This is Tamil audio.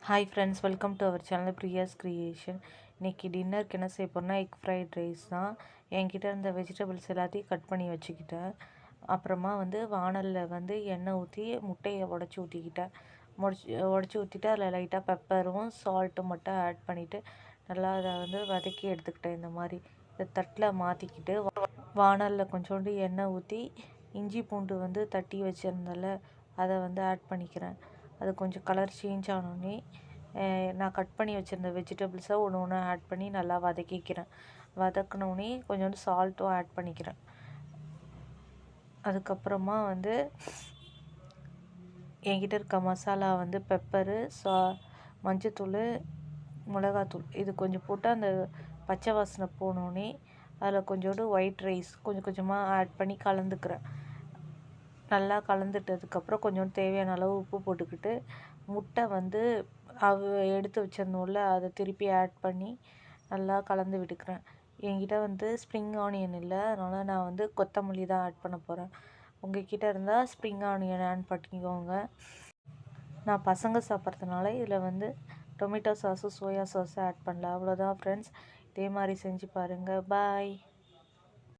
Hi friends, welcome to our channel Priya's creation. இன்றைக்கி டின்னருக்கு என்ன செய்ய போகிறேன்னா எக் ஃப்ரைட் ரைஸ் தான். என்கிட்ட இருந்த வெஜிடபிள்ஸ் எல்லாத்தையும் கட் பண்ணி வச்சுக்கிட்டேன். அப்புறமா வானலில் எண்ணெய் ஊற்றி முட்டையை உடச்சி ஊற்றிட்டு அதில் லைட்டாக பெப்பரும் சால்ட்டும் மட்டும் ஆட் பண்ணிவிட்டு நல்லா அதை வதக்கி எடுத்துக்கிட்டேன். இந்த மாதிரி இதை தட்டில் மாற்றிக்கிட்டு வானலில் கொஞ்சோண்டு எண்ணெய் ஊற்றி இஞ்சி பூண்டு தட்டி வச்சுருந்தால அதை ஆட் பண்ணிக்கிறேன். அது கொஞ்சம் கலர் சேஞ்ச் ஆனோடனே நான் கட் பண்ணி வச்சுருந்த வெஜிடபிள்ஸை ஒன்று ஒன்று ஆட் பண்ணி நல்லா வதக்கிக்கிறேன். வதக்கினோடனே கொஞ்சோண்டு சால்ட்டும் ஆட் பண்ணிக்கிறேன். அதுக்கப்புறமா என்கிட்ட இருக்க மசாலா பெப்பரு, மஞ்சத்தூள், மிளகாத்தூள் இது கொஞ்சம் போட்டு அந்த பச்சை வாசனை போனோடனே அதில் கொஞ்சோண்டு ஒயிட் ரைஸ் கொஞ்சம் கொஞ்சமாக ஆட் பண்ணி கலந்துக்கிறேன். நல்லா கலந்துட்டதுக்கப்புறம் கொஞ்சோண்டு தேவையான அளவு உப்பு போட்டுக்கிட்டு முட்டை எடுத்து வச்சிருந்தோம்ல அதை திருப்பி ஆட் பண்ணி நல்லா கலந்து விட்டுக்கிறேன். என்கிட்ட ஸ்ப்ரிங் ஆனியன் இல்லை, அதனால் நான் கொத்தமல்லி தான் ஆட் பண்ண போகிறேன். உங்கள்கிட்ட இருந்தால் ஸ்ப்ரிங் ஆனியன் ஆட் பண்ணிக்கோங்க. நான் பசங்க சாப்பிட்றதுனால இதில் tomato sauce soya sauce add பண்ணல. அவ்வளோதான் ஃப்ரெண்ட்ஸ், இதே மாதிரி செஞ்சு பாருங்கள். பாய்.